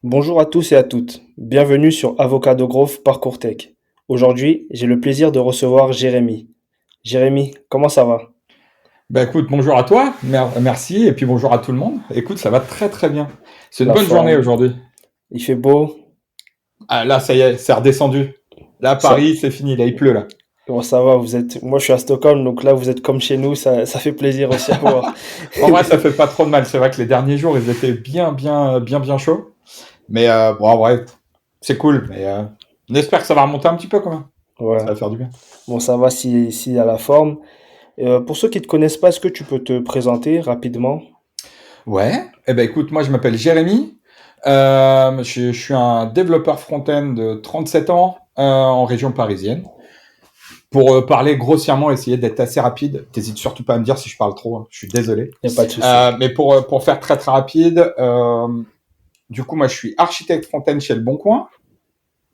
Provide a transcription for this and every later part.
Bonjour à tous et à toutes. Bienvenue sur Avocado Growth Parcours Tech. Aujourd'hui, j'ai le plaisir de recevoir Jérémy. Jérémy, comment ça va? Bah écoute, bonjour à toi, merci, et puis bonjour à tout le monde. Écoute, ça va très très bien. C'est une La bonne journée forme? aujourd'hui. Il fait beau? Ah là, ça y est, c'est redescendu. Là, Ça, Paris, c'est fini, là, il pleut là. bon, ça va, vous êtes... Moi, je suis à Stockholm, donc là, vous êtes comme chez nous, ça fait plaisir aussi à voir. En vrai, ça fait pas trop de mal. C'est vrai que les derniers jours, ils étaient bien chauds. Mais bon, en vrai, c'est cool. Mais on espère que ça va remonter un petit peu quand même. Ça Ouais, va faire du bien. bon, ça va si à la forme. Pour ceux qui ne te connaissent pas, est-ce que tu peux te présenter rapidement? Ouais. Eh ben écoute, moi je m'appelle Jérémy. Je suis un développeur front-end de 37 ans en région parisienne. Pour parler grossièrement, essayer d'être assez rapide, t'hésites surtout pas à me dire si je parle trop, hein, je suis désolé. Il n'y a pas de souci. Mais pour faire très très rapide, du coup moi je suis architecte front-end chez Le Bon Coin.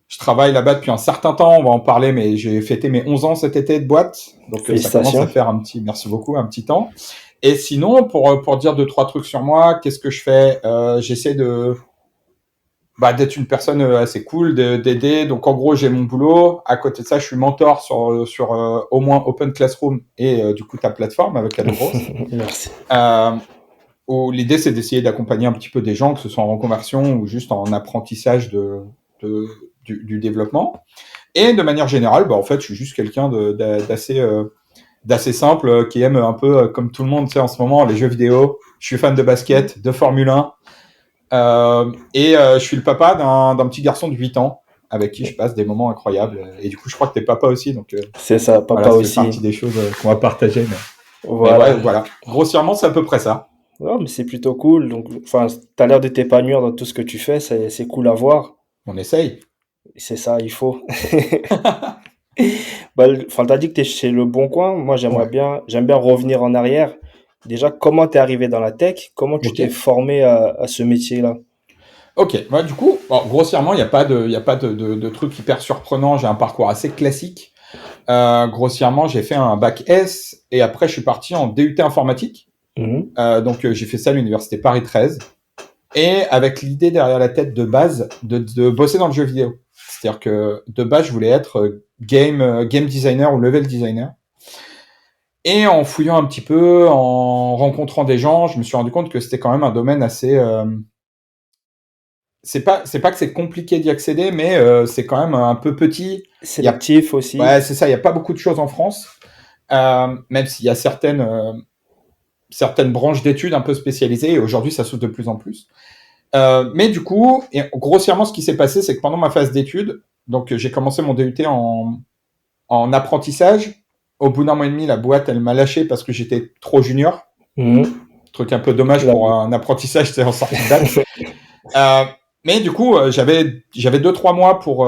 Je travaille là-bas depuis un certain temps, on va en parler, mais j'ai fêté mes 11 ans cet été de boîte, donc ça commence à Félicitations. faire merci beaucoup, un petit temps. Et sinon, pour dire deux trois trucs sur moi, qu'est-ce que je fais J'essaie d'être une personne assez cool, d'aider. Donc en gros, j'ai mon boulot. À côté de ça, je suis mentor sur au moins Open Classroom et du coup ta plateforme avec AdoGross. Merci. Euh, où l'idée c'est d'essayer d'accompagner un petit peu des gens, que ce soit en reconversion ou juste en apprentissage de du développement. Et de manière générale, en fait, je suis juste quelqu'un d'assez simple qui aime un peu comme tout le monde, tu sais, en ce moment, les jeux vidéo. Je suis fan de basket, de Formule 1. Je suis le papa d'un petit garçon de 8 ans avec qui je passe des moments incroyables. Et du coup, je crois que t'es papa aussi, donc C'est ça, voilà, papa ça fait partie aussi. des choses qu'on va partager. Mais Voilà. ouais, voilà. Grossièrement, c'est à peu près ça. Non, mais c'est plutôt cool. Donc, enfin, t'as l'air de t'épanouir dans tout ce que tu fais. C'est cool à voir. On essaye. C'est ça, il faut. Bah, enfin, t'as dit que t'es chez Le Bon Coin. Moi, Ouais. j'aime bien revenir en arrière. Déjà, comment t'es arrivé dans la tech? Comment tu Ok. t'es formé à ce métier-là? Ok. Du coup, grossièrement, il n'y a pas de truc hyper surprenant. J'ai un parcours assez classique. Grossièrement, j'ai fait un bac S et après, je suis parti en DUT informatique. Mhm. J'ai fait ça à l'université Paris 13. Et avec l'idée derrière la tête de base de bosser dans le jeu vidéo. C'est-à-dire que de base, je voulais être game designer ou level designer. Et en fouillant un petit peu, en rencontrant des gens, je me suis rendu compte que c'était quand même un domaine assez. C'est pas que c'est compliqué d'y accéder, mais c'est quand même un peu petit. Il y a, Sélectif aussi. ouais, c'est ça. Il y a pas beaucoup de choses en France, même s'il y a certaines branches d'études un peu spécialisées. Et aujourd'hui, ça s'ouvre de plus en plus. Mais du coup, et grossièrement, ce qui s'est passé, c'est que pendant ma phase d'études, donc j'ai commencé mon DUT en apprentissage. Au bout d'un mois et demi, la boîte, elle m'a lâché parce que j'étais trop junior. Mhm. Truc un peu dommage La pour vie. un apprentissage, c'est en sortie de bac. Euh, mais du coup, j'avais 2-3 mois pour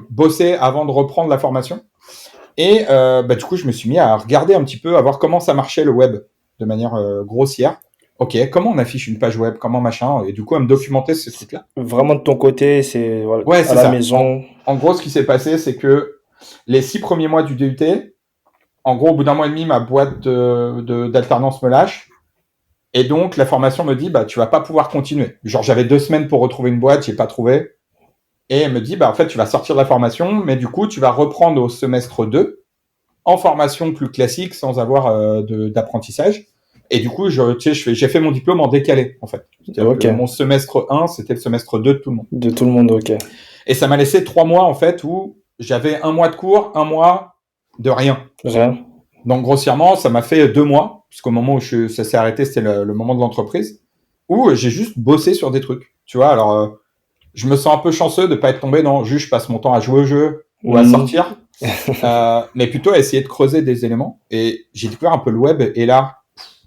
bosser avant de reprendre la formation. Et du coup, je me suis mis à regarder un petit peu, à voir comment ça marchait le web de manière grossière. Ok, comment on affiche une page web, comment machin, et du coup, à me documenter ces trucs-là. Vraiment de ton côté, c'est voilà, Ouais, à c'est la ça. maison. En gros, ce qui s'est passé, c'est que les 6 premiers mois du DUT, en gros, au bout d'un mois et demi, ma boîte d'alternance me lâche. Et donc, la formation me dit, tu vas pas pouvoir continuer. Genre, j'avais 2 semaines pour retrouver une boîte, j'ai pas trouvé. Et elle me dit, en fait, tu vas sortir de la formation, mais du coup, tu vas reprendre au semestre 2 en formation plus classique, sans avoir d'apprentissage. Et du coup, j'ai fait mon diplôme en décalé, en fait. C'est-à-dire que Ok. mon semestre 1, c'était le semestre 2 de tout le monde. De tout le monde, ok. Et ça m'a laissé 3 mois, en fait, où j'avais un mois de cours, un mois de rien. Rien. Donc, grossièrement, ça m'a fait 2 mois, puisqu'au moment où ça s'est arrêté, c'était le moment de l'entreprise, où j'ai juste bossé sur des trucs. Tu vois, alors, je me sens un peu chanceux de pas être tombé dans juste je passe mon temps à jouer au jeu ou à Mhm. sortir, mais plutôt à essayer de creuser des éléments. Et j'ai découvert un peu le web, et là,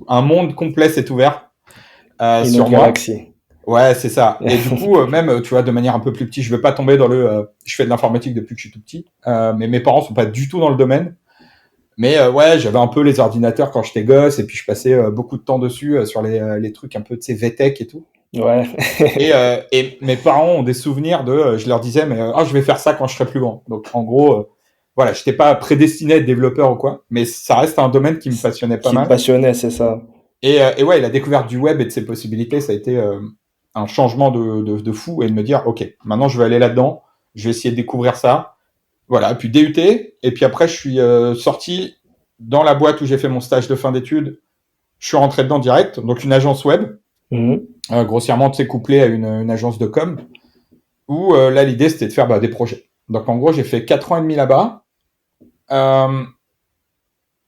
un monde complet s'est ouvert Une autre sur moi. galaxie. Ouais, c'est ça. Et du coup, même, tu vois, de manière un peu plus petite, je veux pas tomber dans je fais de l'informatique depuis que je suis tout petit, mais mes parents sont pas du tout dans le domaine. Mais ouais, j'avais un peu les ordinateurs quand j'étais gosse, et puis je passais beaucoup de temps dessus sur les trucs un peu, tu sais, VTech et tout. Ouais. Et mes parents ont des souvenirs je leur disais, mais je vais faire ça quand je serai plus grand. Donc en gros, voilà, j'étais pas prédestiné à être développeur ou quoi, mais ça reste un domaine qui me passionnait pas Qui te mal. passionnait, c'est ça. Et ouais, la découverte du web et de ses possibilités, ça a été un changement de fou et de me dire, ok, maintenant je vais aller là-dedans, je vais essayer de découvrir ça. Voilà, puis DUT, et puis après je suis sorti dans la boîte où j'ai fait mon stage de fin d'études, je suis rentré dedans direct, donc une agence web, grossièrement tu sais, couplée à une agence de com, où là l'idée c'était de faire des projets. Donc en gros j'ai fait 4 ans et demi là-bas.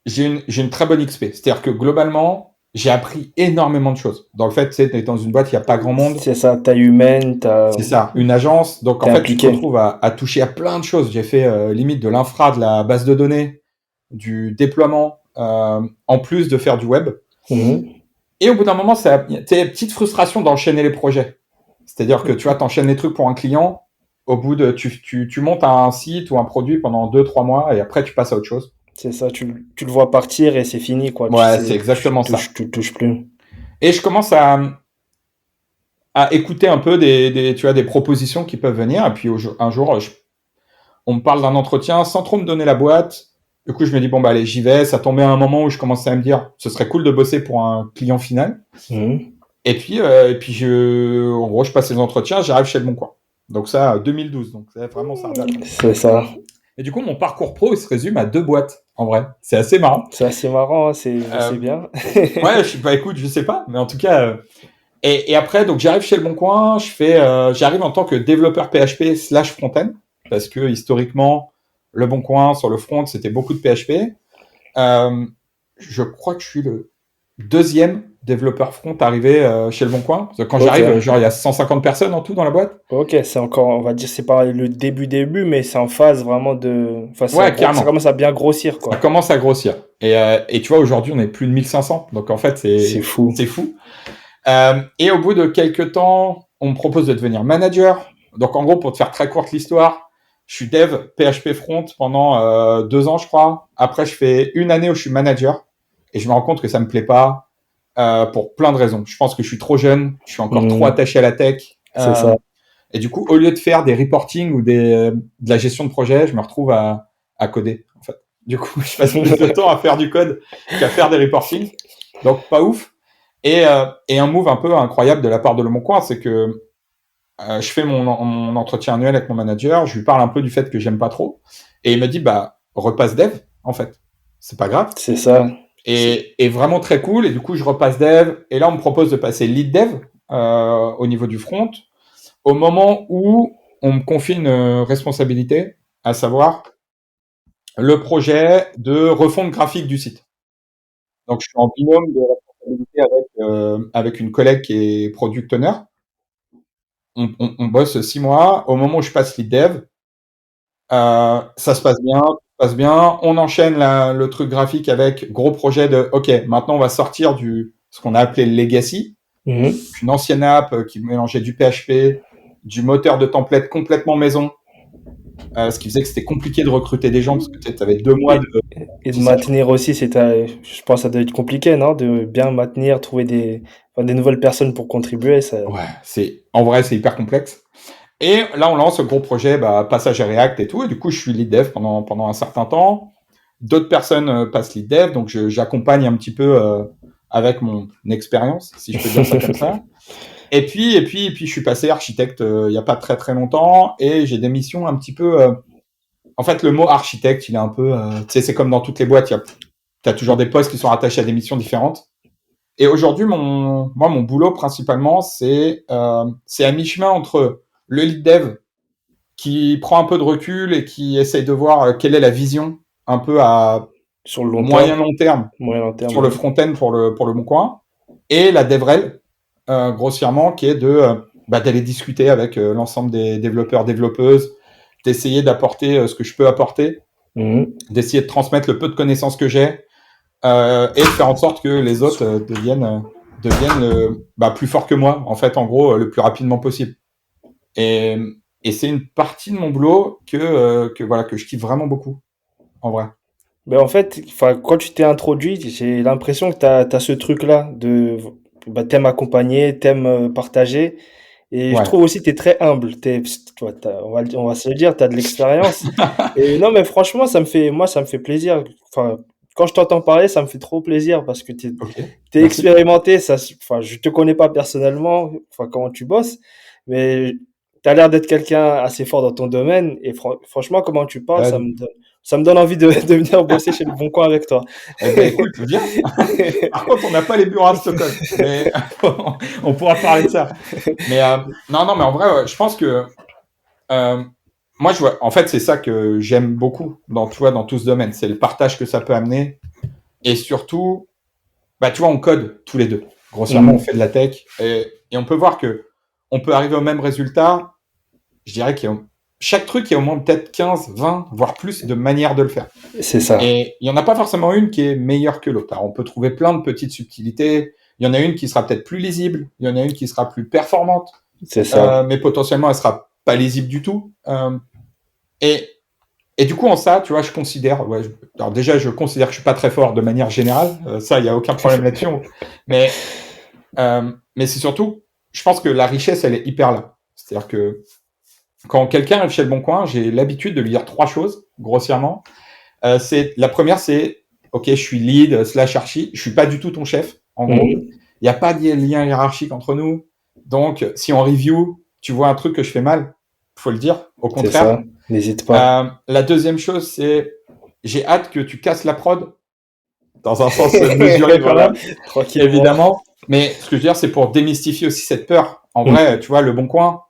J'ai une très bonne XP. C'est-à-dire que globalement, j'ai appris énormément de choses. Dans le fait, tu sais, t'es dans une boîte, il n'y a pas grand monde. C'est ça, taille humaine, C'est ça, une agence. Donc en t'es fait, tu te impliqué. retrouves à toucher à plein de choses. J'ai fait limite de l'infra, de la base de données, du déploiement, en plus de faire du web. Et au bout d'un moment, tu sais, petite frustration d'enchaîner les projets. C'est-à-dire que tu vois, t'enchaînes les trucs pour un client. Au bout de, tu montes un site ou un produit pendant 2-3 mois et après tu passes à autre chose. C'est ça, tu le vois partir et c'est fini, quoi. Ouais, c'est exactement ça. Tu touches plus. Et je commence à écouter un peu tu vois, des propositions qui peuvent venir. Et puis un jour, on me parle d'un entretien sans trop me donner la boîte. Du coup, je me dis, bon, bah, allez, j'y vais. Ça tombait à un moment où je commençais à me dire, ce serait cool de bosser pour un client final. Et puis, en gros, je passe les entretiens, j'arrive chez Le Bon Coin. Donc ça, 2012. Donc c'est vraiment ça. C'est ça. Et du coup, mon parcours pro, il se résume à 2 boîtes, en vrai. C'est assez marrant. C'est assez marrant, hein, c'est bien. Ouais, écoute, je sais pas, mais en tout cas. Et après, donc j'arrive chez Le Bon Coin, j'arrive en tant que développeur PHP / front-end, parce que historiquement, Le Bon Coin sur le front, c'était beaucoup de PHP. Je crois que je suis le 2e développeur front arrivé chez Le Bon Coin. Parce que quand j'arrive, genre il y a 150 personnes en tout dans la boîte. Ok, c'est encore, on va dire, c'est pas le début, mais c'est en phase vraiment de. Enfin, ouais, carrément. Ça commence à bien grossir, quoi. Ça commence à grossir. Et tu vois, aujourd'hui, on est plus de 1500. Donc en fait, c'est fou. C'est fou. Et au bout de quelques temps, on me propose de devenir manager. Donc en gros, pour te faire très courte l'histoire, je suis dev PHP front pendant 2 ans, je crois. Après, je fais 1 année où je suis manager. Et je me rends compte que ça me plaît pas pour plein de raisons. Je pense que je suis trop jeune, je suis encore trop attaché à la tech. C'est ça. Et du coup, au lieu de faire des reporting ou de la gestion de projet, je me retrouve à coder, en fait. Du coup, je passe plus de temps à faire du code qu'à faire des reporting. Donc, pas ouf. Et un move un peu incroyable de la part de Le Bon Coin, c'est que je fais mon entretien annuel avec mon manager, je lui parle un peu du fait que j'aime pas trop, et il me dit, repasse dev, en fait. C'est pas grave. C'est ça. Et vraiment très cool, et du coup, je repasse dev, et là, on me propose de passer lead dev au niveau du front, au moment où on me confie une responsabilité, à savoir le projet de refonte graphique du site. Donc, je suis en binôme de responsabilité avec une collègue qui est product owner. On bosse 6 mois. Au moment où je passe lead dev, ça se passe bien. On enchaîne le truc graphique avec gros projet de OK, maintenant on va sortir ce qu'on a appelé le legacy, une ancienne app qui mélangeait du PHP, du moteur de template complètement maison. Ce qui faisait que c'était compliqué de recruter des gens parce que tu avais 2 mois et de maintenir aussi, je pense que ça doit être compliqué, non? De bien maintenir, trouver des nouvelles personnes pour contribuer. Ça... Ouais, en vrai, c'est hyper complexe. Et là, on lance le gros projet, passage à React et tout. Et du coup, je suis lead dev pendant un certain temps. D'autres personnes passent lead dev, donc j'accompagne un petit peu avec mon expérience, si je peux dire ça comme ça. Et puis, je suis passé architecte il y a pas très très longtemps, et j'ai des missions un petit peu. En fait, le mot architecte, il est un peu. Tu sais, c'est comme dans toutes les boîtes, t'as toujours des postes qui sont rattachés à des missions différentes. Et aujourd'hui, mon boulot principalement, c'est à mi-chemin entre le lead dev qui prend un peu de recul et qui essaye de voir quelle est la vision un peu à sur le moyen-long terme sur le front-end pour le Bon Coin, et la DevRel, grossièrement, qui est d'aller discuter avec l'ensemble des développeurs, développeuses, d'essayer d'apporter ce que je peux apporter, d'essayer de transmettre le peu de connaissances que j'ai, et de faire en sorte que les autres deviennent plus forts que moi, en fait, en gros, le plus rapidement possible. Et c'est une partie de mon boulot que je kiffe vraiment beaucoup, en vrai. Ben en fait, quand tu t'es introduit, j'ai l'impression que t'as ce truc-là t'aimes accompagner, t'aimes partager. Et je trouve aussi que t'es très humble. On va se le dire, t'as de l'expérience. Et non, mais franchement, ça me fait plaisir. Enfin, quand je t'entends parler, ça me fait trop plaisir parce que Ok, t'es merci. expérimenté. Enfin, je te connais pas personnellement, enfin, comment tu bosses, mais t'as l'air d'être quelqu'un assez fort dans ton domaine. Et franchement, comment tu parles, Euh, ça me donne envie de venir bosser chez Le Bon Coin avec toi. eh ben écoute, viens. Par contre, on n'a pas les bureaux à Stockholm, mais on pourra parler de ça. Mais non, non, mais en vrai, ouais, je pense que euh, moi, je vois. En fait, c'est ça que j'aime beaucoup dans, tu vois, dans tout ce domaine, c'est le partage que ça peut amener, et surtout, bah, tu vois, on code tous les deux. Grossièrement, on Mm. fait de la tech, et on peut voir que on peut arriver au même résultat. Je dirais qu'il y a chaque truc, il y a au moins peut-être 15, 20, voire plus de manières de le faire. C'est ça, Et il n'y en a pas forcément une qui est meilleure que l'autre. Alors, on peut trouver plein de petites subtilités. Il y en a une qui sera peut-être plus lisible, il y en a une qui sera plus performante, c'est ça. mais potentiellement elle sera pas lisible du tout. Et, et du coup, en ça, tu vois, je considère, ouais, alors déjà, je considère que je suis pas très fort de manière générale. Ça, il y a aucun problème là-dessus. Mais, mais c'est surtout, je pense que la richesse, elle est hyper là. C'est-à-dire que quand quelqu'un arrive chez Le Bon Coin, j'ai l'habitude de lui dire trois choses, grossièrement. C'est la première, c'est ok, je suis lead slash archi, je suis pas du tout ton chef, en gros. Mm. Il n'y a pas de lien hiérarchique entre nous. Donc, si on review, tu vois un truc que je fais mal, faut le dire. Au C'est ça, contraire. n'hésite pas. La deuxième chose, c'est j'ai hâte que tu casses la prod dans un sens mesuré quand Voilà, même, tranquillement. évidemment. Mais ce que je veux dire, c'est pour démystifier aussi cette peur. En Mm. vrai, tu vois, Le Bon Coin,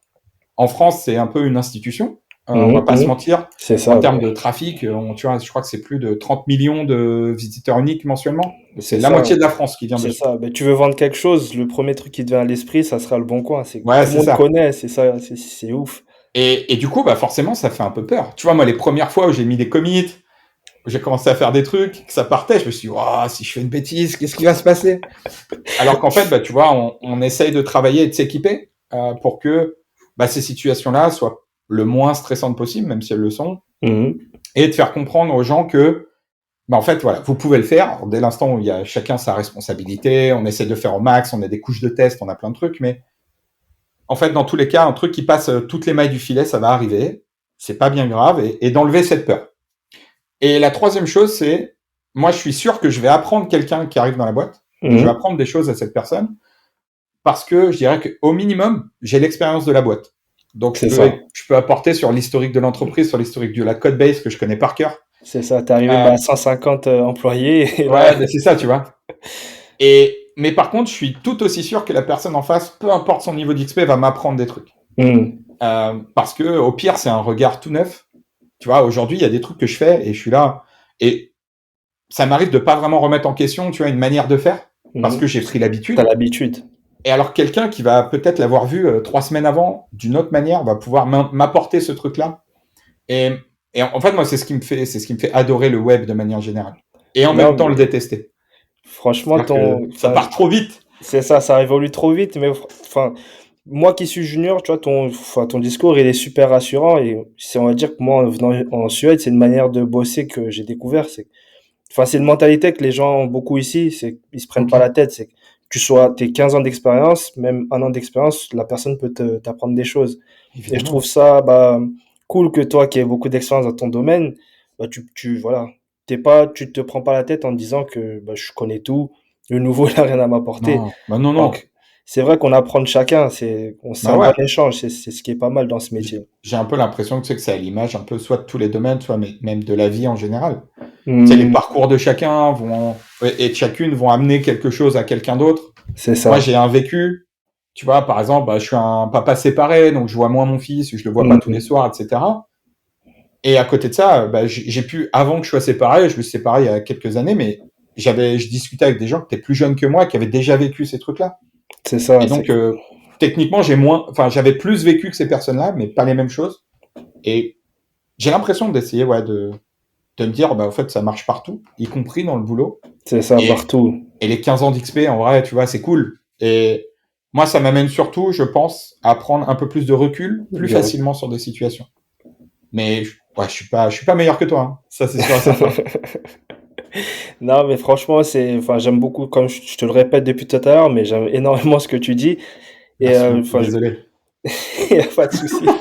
en France, c'est un peu une institution. On va Mm, pas se mm. mentir. C'est En ça, termes ouais. de trafic, tu vois, je crois que c'est plus de 30 millions de visiteurs uniques mensuellement. C'est C'est la ça, moitié de la France qui vient c'est dessus. ça. Ben, tu veux vendre quelque chose, le premier truc qui te vient à l'esprit, ça sera Le Bon Coin. C'est Ouais, tout le c'est monde ça. connaît, c'est ça, c'est ouf. Et du coup, bah forcément, ça fait un peu peur. Tu vois, moi, les premières fois où j'ai mis des commits, où j'ai commencé à faire des trucs, que ça partait, je me suis dit, oh, si je fais une bêtise, qu'est-ce qui va se passer? Alors qu'en fait, bah, tu vois, on essaye de travailler et de s'équiper pour que bah, ces situations-là soient le moins stressantes possible, même si elles le sont, Mhm. et de faire comprendre aux gens que bah en fait, voilà, vous pouvez le faire. Alors, dès l'instant où il y a chacun sa responsabilité, on essaie de faire au max, on a des couches de test, on a plein de trucs, mais en fait, dans tous les cas, un truc qui passe toutes les mailles du filet, ça va arriver. C'est pas bien grave et d'enlever cette peur. Et la troisième chose, c'est, moi, je suis sûr que je vais apprendre quelqu'un qui arrive dans la boîte et je vais Mhm. apprendre des choses à cette personne parce que je dirais qu'au minimum, j'ai l'expérience de la boîte. Donc, C'est ça, je peux apporter sur l'historique de l'entreprise, sur l'historique de la code base que je connais par cœur. c'est ça. T'es arrivé Euh, bah, à 150 employés et là, ouais, ben c'est ça, tu vois. Mais par contre, je suis tout aussi sûr que la personne en face, peu importe son niveau d'XP, va m'apprendre des trucs. Mhm. Parce que au pire, c'est un regard tout neuf. Tu vois, aujourd'hui, il y a des trucs que je fais et je suis là. Et ça m'arrive de pas vraiment remettre en question, tu vois, une manière de faire parce que Mhm. j'ai pris T'as l'habitude. l'habitude. Et alors, quelqu'un qui va peut-être l'avoir vu 3 semaines avant, d'une autre manière, va pouvoir m'apporter ce truc-là. Et, et en fait, moi, c'est ce qui me fait adorer le web de manière générale. Et en même Non, temps, le mais détester. franchement, C'est-à-dire que ça enfin, part trop vite. c'est ça, ça évolue trop vite, mais enfin, moi qui suis junior, tu vois, enfin, ton discours, il est super rassurant et c'est, on va dire que moi, en venant en Suède, c'est une manière de bosser que j'ai découvert. Enfin, c'est une mentalité que les gens ont beaucoup ici, c'est ils se prennent Ok, pas la tête, c'est que t'es 15 ans d'expérience, même un an d'expérience, la personne peut t'apprendre des choses. Et je trouve évidemment. ça, bah, cool que toi qui as beaucoup d'expérience dans ton domaine, bah, voilà, tu te prends pas la tête en disant que, bah, je connais tout, le nouveau, il a rien à m'apporter. Non, bah non, non. Donc, c'est vrai qu'on apprend de chacun, c'est Bah un bon ouais. échange, c'est ce qui est pas mal dans ce métier. J'ai un peu l'impression que c'est à l'image un peu soit de tous les domaines, soit même de la vie en général. Tu sais, les Hmm, parcours de chacun vont et de chacune vont amener quelque chose à quelqu'un d'autre. c'est Moi, ça. j'ai un vécu, tu vois, par exemple, bah, je suis un papa séparé, donc je vois moins mon fils, je le vois pas tous les Hmm, soirs, etc. Et à côté de ça, bah, j'ai pu, avant que je sois séparé, je me suis séparé il y a quelques années, mais je discutais avec des gens qui étaient plus jeunes que moi, qui avaient déjà vécu ces trucs-là. c'est ça, Et c'est donc, techniquement, j'avais plus vécu que ces personnes-là, mais pas les mêmes choses. Et j'ai l'impression d'essayer, ouais, de me dire, bah, en fait, ça marche partout, y compris dans le boulot. c'est ça Et, partout. et les 15 ans d'XP, en vrai, tu vois, c'est cool. Et moi, ça m'amène surtout, je pense, à prendre un peu plus de recul, plus Du facilement sur des situations. Mais, ouais, je suis pas meilleur que toi, hein. Ça, c'est sûr et certain. Non, mais franchement, enfin, j'aime beaucoup, comme je te le répète depuis tout à l'heure, mais j'aime énormément ce que tu dis. Et Merci beaucoup, enfin, désolé. il n'y a pas de souci.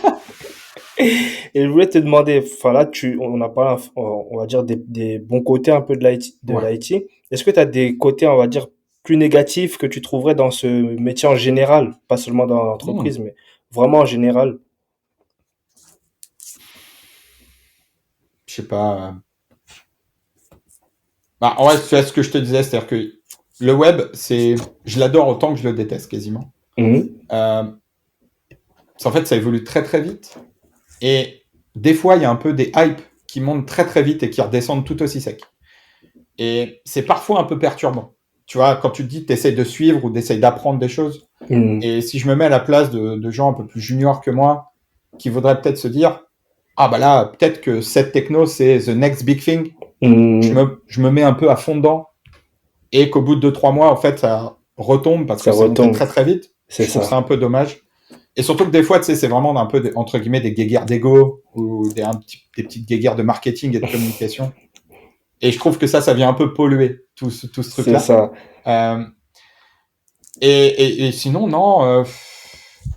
Et je voulais te demander, enfin là, on a parlé, on va dire, des bons côtés un peu de l'IT, de Ouais. l'IT. Est-ce que tu as des côtés, on va dire, plus négatifs que tu trouverais dans ce métier en général, pas seulement dans Hmm. l'entreprise, mais vraiment en général? Je sais pas. Bah, en vrai, c'est ce que je te disais, c'est-à-dire que le web, je l'adore autant que je le déteste quasiment. Mhm. Euh, En fait, ça évolue très très vite. Et des fois, il y a un peu des hypes qui montent très très vite et qui redescendent tout aussi sec. Et c'est parfois un peu perturbant. Tu vois, quand tu te dis que tu essayes de suivre ou d'essayer d'apprendre des choses, Mhm. et si je me mets à la place de gens un peu plus juniors que moi, qui voudraient peut-être se dire, ah bah là, peut-être que cette techno, c'est the next big thing, Mhm. je me mets un peu à fond dedans, et qu'au bout de 2-3 mois, en fait, ça retombe parce que Ça c'est monté retombe, très très vite. c'est Je trouve ça. ça un peu dommage. Et surtout que des fois, tu sais, c'est vraiment un peu, entre guillemets, des guéguerres d'ego ou des petites guéguerres de marketing et de communication. Et je trouve que ça vient un peu polluer tout ce C'est truc-là. ça. Euh, et sinon, non.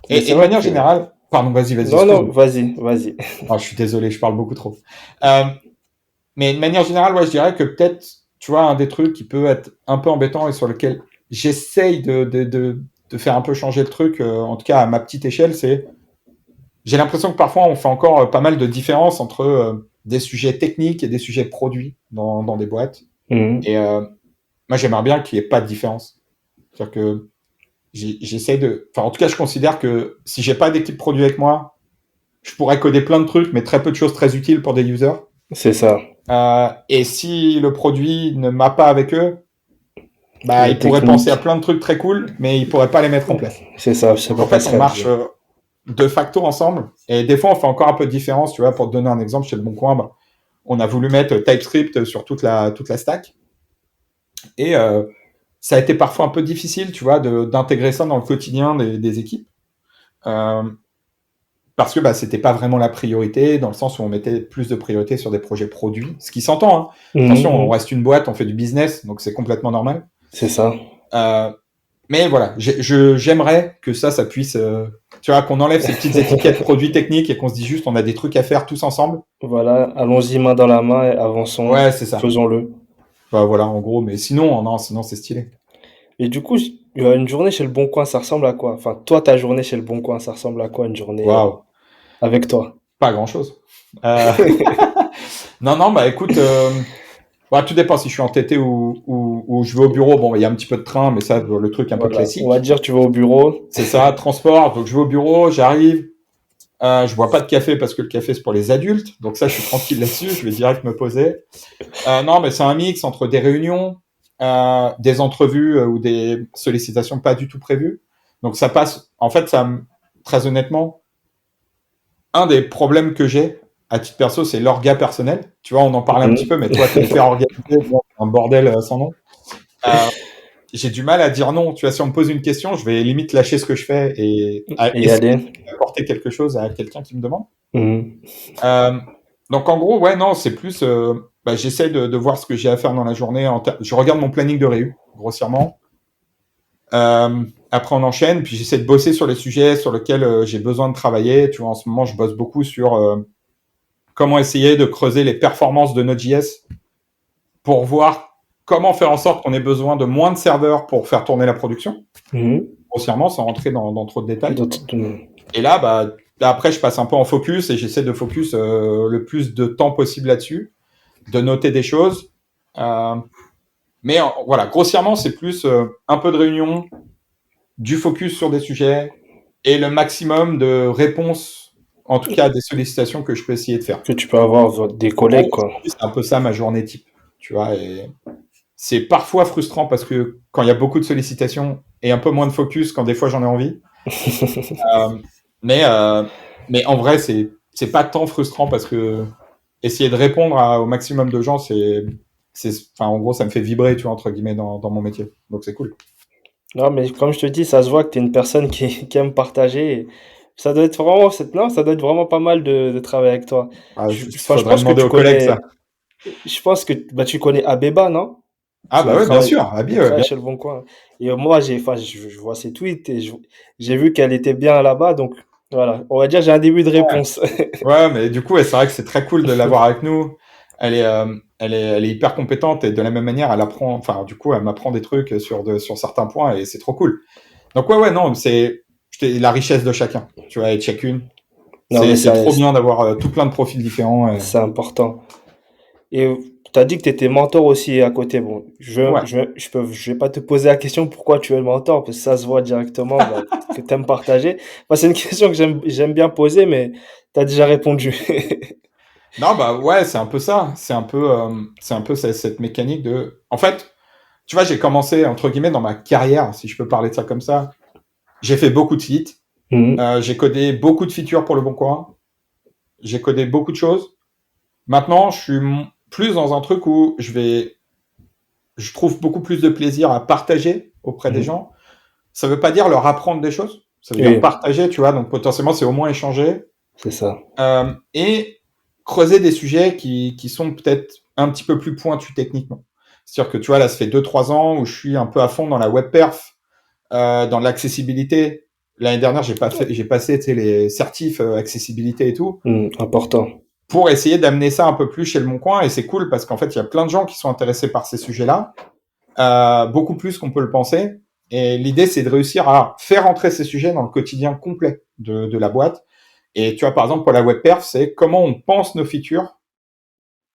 Mais c'est Et de vrai manière que... générale, pardon, vas-y, Non, non, excuse-moi. vas-y, vas-y. Oh, je suis désolé, je parle beaucoup trop. Euh, mais de manière générale, ouais, je dirais que peut-être, tu vois, un des trucs qui peut être un peu embêtant et sur lequel j'essaye de faire un peu changer le truc, en tout cas à ma petite échelle, c'est j'ai l'impression que parfois on fait encore pas mal de différences entre des sujets techniques et des sujets produits dans des boîtes. Mhm. Et moi, j'aimerais bien qu'il n'y ait pas de différence. C'est-à-dire que j'essaie de. Enfin, en tout cas, je considère que si j'ai pas d'équipe produit avec moi, je pourrais coder plein de trucs, mais très peu de choses très utiles pour des users. C'est ça. Et si le produit ne m'a pas avec eux, bah, La ils pourraient penser à technique, plein de trucs très cool, mais ils pourraient pas les mettre en place. c'est ça, c'est Donc pas en fait, on passerelle. marche de facto ensemble. Et des fois, on fait encore un peu de différence. Tu vois, pour te donner un exemple, chez Le Bon Coin, bah, on a voulu mettre TypeScript sur toute la stack. Et ça a été parfois un peu difficile, tu vois, d'intégrer ça dans le quotidien des équipes. Euh, Parce que bah, c'était pas vraiment la priorité, dans le sens où on mettait plus de priorité sur des projets produits, ce qui s'entend. Hein. Attention, on Mhm. reste une boîte, on fait du business, donc c'est complètement normal. C'est ça. Euh, mais voilà, j'aimerais que ça puisse, tu vois, qu'on enlève ces petites étiquettes produits techniques et qu'on se dise juste on a des trucs à faire tous ensemble. Voilà, allons-y main dans la main et avançons, Ouais, c'est ça. faisons-le. Bah, voilà, en gros, mais sinon, non, sinon c'est stylé. Et du coup, une journée chez Le Bon Coin, ça ressemble à quoi? Enfin, toi, ta journée chez Le Bon Coin, ça ressemble à quoi une journée Waouh, avec toi? pas grand-chose. Euh, non, non, bah écoute, bah, tout dépend si je suis en TT ou je vais au bureau. Bon, il y a un petit peu de train, mais ça, le truc un peu Voilà, on va classique. dire tu vas au bureau. C'est ça, transport. Donc je vais au bureau, j'arrive. Je bois pas de café parce que le café c'est pour les adultes. Donc ça, je suis tranquille là-dessus. Je vais direct me poser. Non, mais c'est un mix entre des réunions, des entrevues ou des sollicitations pas du tout prévues. Donc ça passe. En fait, très honnêtement, un des problèmes que j'ai à titre perso, c'est l'orga personnel. Tu vois, on en parlait un petit Mhm. peu, mais toi, t'es hyper organisé, moi, un bordel sans nom. Euh, j'ai du mal à dire non. Tu vois, si on me pose une question, je vais limite lâcher ce que je fais et Et essayer aller. d'apporter quelque chose à quelqu'un qui me demande. Mhm. Euh, donc en gros, ouais, non, c'est plus, bah, j'essaie de voir ce que j'ai à faire dans la journée. Je regarde mon planning de réu, grossièrement. Après, on enchaîne, puis j'essaie de bosser sur les sujets sur lesquels j'ai besoin de travailler. Tu vois, en ce moment, je bosse beaucoup sur comment essayer de creuser les performances de Node.js pour voir comment faire en sorte qu'on ait besoin de moins de serveurs pour faire tourner la production, Mhm. grossièrement, sans rentrer dans trop de détails. D'autres- Et là, bah, après, je passe un peu en focus et j'essaie de focus le plus de temps possible là-dessus, de noter des choses. Euh, mais voilà, grossièrement, c'est plus un peu de réunion, du focus sur des sujets et le maximum de réponses, en tout cas des sollicitations que je peux essayer de faire. Que tu peux avoir des En gros, collègues, quoi. c'est un peu ça ma journée type, tu vois. Et c'est parfois frustrant parce que quand il y a beaucoup de sollicitations et un peu moins de focus quand des fois j'en ai envie. Euh, mais, euh, mais en vrai, c'est pas tant frustrant parce que essayer de répondre au maximum de gens, enfin, en gros, ça me fait vibrer, tu vois, entre guillemets, dans mon métier. Donc c'est cool. Non, mais comme je te dis, ça se voit que tu es une personne qui aime partager. Et ça doit être vraiment, non, ça doit être vraiment pas mal de travailler avec toi. Ah, Enfin, je faudrait pense que demander tu aux collègues ça. connais, je pense que bah, tu connais Abeba, non? Ah bah oui, bien sûr, Abby, Elle travaille bien. chez Le Bon Coin. Et moi, enfin, je vois ses tweets et j'ai vu qu'elle était bien là-bas. Donc, Voilà, on va dire j'ai un début de réponse. Ouais, mais du coup, ouais, c'est vrai que c'est très cool de l'avoir avec nous. Elle est hyper compétente et de la même manière, elle apprend, enfin, du coup, elle m'apprend des trucs sur certains points et c'est trop cool. Donc ouais, non, c'est la richesse de chacun, tu vois, et de chacune. Non, mais C'est trop bien d'avoir tout plein de profils différents. c'est important. Et tu as dit que tu étais mentor aussi à côté. Bon, Ouais. je vais pas te poser la question pourquoi tu es le mentor, parce que ça se voit directement bah, que tu aimes partager. Moi, c'est une question que j'aime bien poser, mais tu as déjà répondu. Non, bah ouais, c'est un peu ça. C'est un peu cette mécanique de. En fait, tu vois, j'ai commencé entre guillemets dans ma carrière, si je peux parler de ça comme ça. J'ai fait beaucoup de sites. Mhm, J'ai codé beaucoup de features pour le Bon Coin. J'ai codé beaucoup de choses. Maintenant, je suis plus dans un truc où je trouve beaucoup plus de plaisir à partager auprès des mhm. gens. Ça veut pas dire leur apprendre des choses. Ça veut dire Oui, partager, tu vois. Donc potentiellement, c'est au moins échanger c'est ça. et creuser des sujets qui sont peut-être un petit peu plus pointus techniquement. C'est-à-dire que tu vois, là, ça fait 2-3 ans où je suis un peu à fond dans la web perf, dans l'accessibilité. L'année dernière, j'ai passé les certifs accessibilité et tout Important. pour essayer d'amener ça un peu plus chez le Mon Coin. Et c'est cool parce qu'en fait, il y a plein de gens qui sont intéressés par ces sujets-là, beaucoup plus qu'on peut le penser. Et l'idée, c'est de réussir à faire entrer ces sujets dans le quotidien complet de la boîte. Et tu vois, par exemple, pour la web perf, c'est comment on pense nos features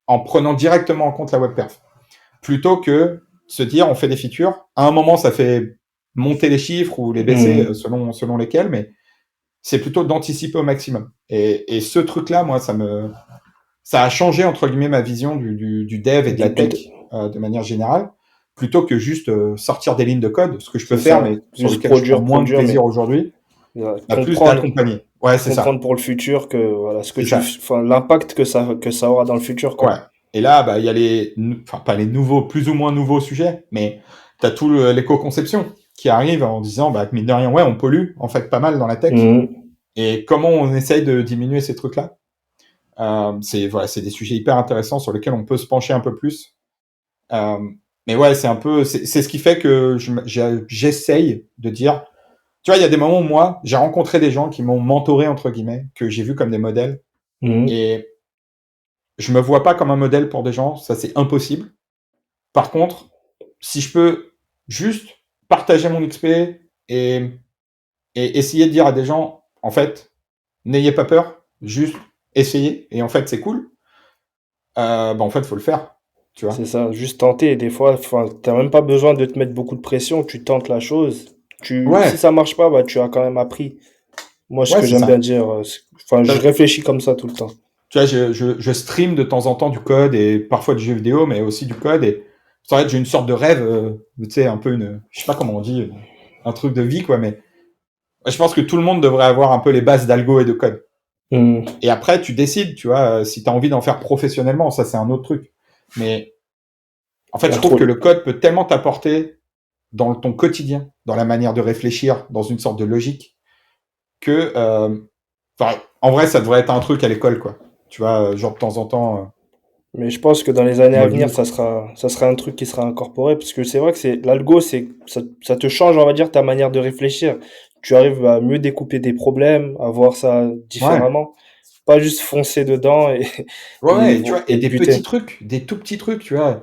en prenant directement en compte la web perf. Plutôt que se dire, on fait des features. À un moment, ça fait monter les chiffres ou les baisser Mhm. selon lesquels, mais c'est plutôt d'anticiper au maximum. Et ce truc-là, moi, ça a changé, entre guillemets, ma vision du dev et de la tech de manière générale, plutôt que juste sortir des lignes de code, ce que je peux C'est faire, ça. mais sur Juste lequel je prends moins de produire, mais plaisir aujourd'hui, plus comprendre, d'accompagner. Ouais, c'est ça. comprendre pour le futur que voilà ce que C'est ça. enfin l'impact que ça aura dans le futur, Ouais. quoi. Et là, bah, il y a enfin, pas les nouveaux, plus ou moins nouveaux sujets, mais tu as tout l'éco-conception qui arrive en disant, bah, mine de rien, ouais, on pollue, en fait, pas mal dans la tech. Mhm. Et comment on essaye de diminuer ces trucs-là? C'est des sujets hyper intéressants sur lesquels on peut se pencher un peu plus. Euh, mais ouais, c'est ce qui fait que j'essaye de dire, tu vois, il y a des moments où moi, j'ai rencontré des gens qui m'ont mentoré, entre guillemets, que j'ai vu comme des modèles. Mhm. Et je me vois pas comme un modèle pour des gens, ça c'est impossible. Par contre, si je peux juste partager mon XP et, et essayer de dire à des gens, en fait, n'ayez pas peur, juste essayez, et en fait c'est cool, bah en fait faut le faire, tu C'est vois. ça, juste tenter. Et des fois, enfin, t'as même pas besoin de te mettre beaucoup de pression. Tu tentes la chose. Si Ouais, ça marche pas, bah, tu as quand même appris. Moi, ce ouais que c'est j'aime bien ça. dire, enfin, je réfléchis comme ça tout le temps. Tu vois, je stream de temps en temps du code et parfois du jeu vidéo, mais aussi du code. Et en fait, j'ai une sorte de rêve, tu sais, un peu je sais pas comment on dit, un truc de vie, quoi. Mais je pense que tout le monde devrait avoir un peu les bases d'algo et de code. Mhm. Et après, tu décides, tu vois, si tu as envie d'en faire professionnellement, ça c'est un autre truc. Mais en fait, Il y je a trouve trop. que le code peut tellement t'apporter dans ton quotidien, dans la manière de réfléchir, dans une sorte de logique, que, en vrai, ça devrait être un truc à l'école, quoi. Tu vois, genre de temps en temps, Mais je pense que dans les années à venir, module, quoi. ça sera un truc qui sera incorporé, parce que c'est vrai que l'algo, ça te change, on va dire, ta manière de réfléchir. Tu arrives à mieux découper des problèmes, à voir ça Ouais. différemment, pas juste foncer dedans Ouais, ouais, et, et tu vois, et et des buter. petits trucs, des tout petits trucs, tu vois.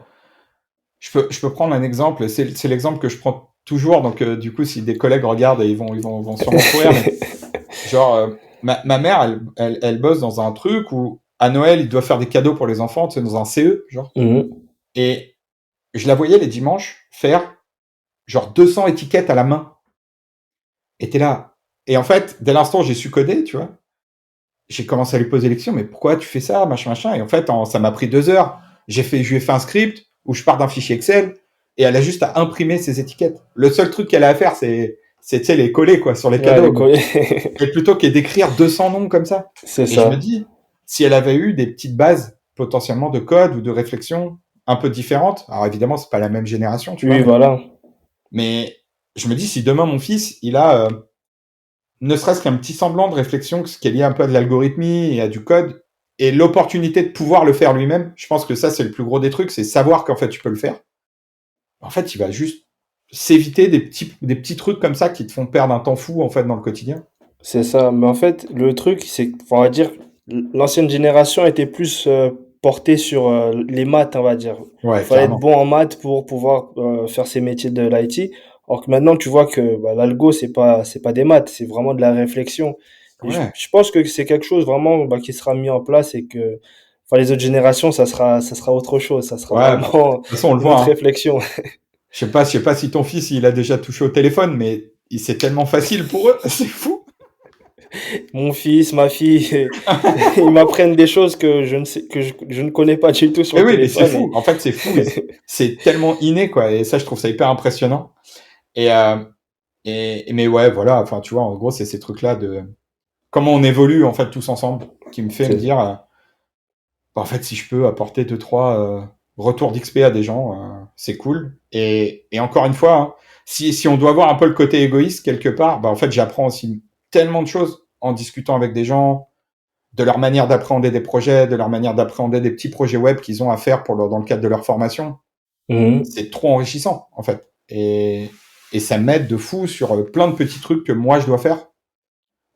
Je peux prendre un exemple, c'est l'exemple que je prends toujours, donc du coup, si des collègues regardent, ils vont sûrement sourire, mais genre, ma mère, elle bosse dans un truc où à Noël, il doit faire des cadeaux pour les enfants, tu sais, dans un CE, genre. Mhm. Et je la voyais les dimanches faire genre 200 étiquettes à la main. Et t'es là. Et en fait, dès l'instant où j'ai su coder, tu vois, j'ai commencé à lui poser les questions, mais pourquoi tu fais ça, machin, machin. Et en fait, ça m'a pris 2 heures. Je lui ai fait un script où je pars d'un fichier Excel et elle a juste à imprimer ses étiquettes. Le seul truc qu'elle a à faire, c'est tu sais, les coller, quoi, sur les Ouais, cadeaux. les Mais, collègues. et plutôt que d'écrire 200 noms comme ça. C'est Et je me ça. dis, si elle avait eu des petites bases, potentiellement de code ou de réflexion un peu différentes, alors évidemment, c'est pas la même génération, tu vois, Oui, mais, voilà. mais je me dis, si demain mon fils, il a ne serait-ce qu'un petit semblant de réflexion, ce qui est lié un peu à de l'algorithmie et à du code, et l'opportunité de pouvoir le faire lui-même, je pense que ça, c'est le plus gros des trucs, c'est savoir qu'en fait, tu peux le faire. En fait, il va juste s'éviter des petits trucs comme ça qui te font perdre un temps fou, en fait, dans le quotidien. C'est ça. Mais en fait, le truc, c'est on va dire, l'ancienne génération était plus portée sur les maths, on va dire. Ouais, Fallait être carrément. bon en maths pour pouvoir faire ces métiers de l'IT. Alors que maintenant, tu vois que bah, l'algo, c'est pas des maths, c'est vraiment de la réflexion. Et Ouais, je pense que c'est quelque chose vraiment bah, qui sera mis en place et que enfin, les autres générations, ça sera autre chose. Ça sera ouais, bah, de vraiment toute façon, on le une voit, autre hein. réflexion. Je sais pas si ton fils, il a déjà touché au téléphone, mais c'est tellement facile pour eux, c'est fou. Mon fils, ma fille, ils m'apprennent des choses que je ne connais pas du tout sur Mais le oui, mais c'est téléphone. fou. En fait, c'est fou. C'est tellement inné, quoi. Et ça, je trouve ça hyper impressionnant. Et, euh, mais ouais, voilà. Enfin, tu vois, en gros, c'est ces trucs-là de comment on évolue, en fait, tous ensemble, qui me fait me C'est- dire, en fait, si je peux apporter deux, trois retours d'XP à des gens, c'est cool. Et encore une fois, hein, si on doit voir un peu le côté égoïste quelque part, bah, en fait, j'apprends aussi tellement de choses en discutant avec des gens, de leur manière d'appréhender des projets, de leur manière d'appréhender des petits projets web qu'ils ont à faire dans le cadre de leur formation. Mhm. C'est trop enrichissant, en fait. Et ça m'aide de fou sur plein de petits trucs que moi, je dois faire,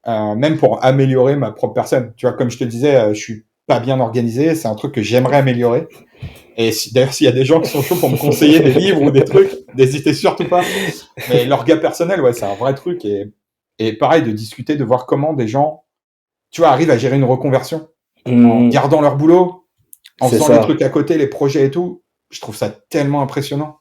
même pour améliorer ma propre personne. Tu vois, comme je te disais, je suis pas bien organisé, c'est un truc que j'aimerais améliorer. Et d'ailleurs, s'il y a des gens qui sont chauds pour me conseiller des livres ou des trucs, n'hésitez surtout pas. Mais l'orga personnel, ouais, c'est un vrai truc. Et pareil, de discuter, de voir comment des gens, tu vois, arrivent à gérer une reconversion en Mhm. gardant leur boulot, en C'est faisant les ça. trucs à côté, les projets et tout. Je trouve ça tellement impressionnant.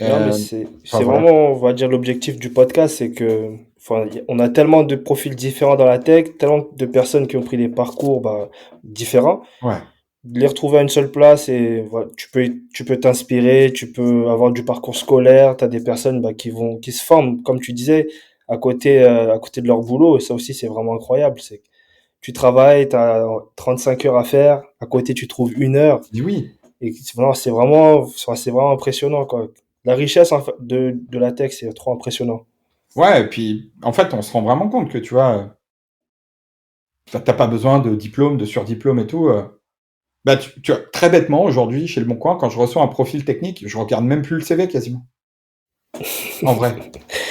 Non, mais Euh, Enfin, c'est voilà. vraiment, on va dire, l'objectif du podcast, c'est que, enfin, on a tellement de profils différents dans la tech, tellement de personnes qui ont pris des parcours bah, différents. Ouais. De les retrouver à une seule place et voilà, tu peux t'inspirer, tu peux avoir du parcours scolaire, tu as des personnes bah, qui se forment, comme tu disais, à côté de leur boulot, et ça aussi, c'est vraiment incroyable. C'est que tu travailles, tu as 35 heures à faire, à côté, tu trouves 1 heure. Je dis oui. Et c'est vraiment impressionnant, quoi. La richesse en fait, de la tech, c'est trop impressionnant. Ouais, et puis, en fait, on se rend vraiment compte que, tu vois, t'as pas besoin de diplôme, de surdiplôme et tout. Bah, tu vois, très bêtement, aujourd'hui, chez Le Bon Coin, quand je reçois un profil technique, je regarde même plus le CV quasiment. En vrai.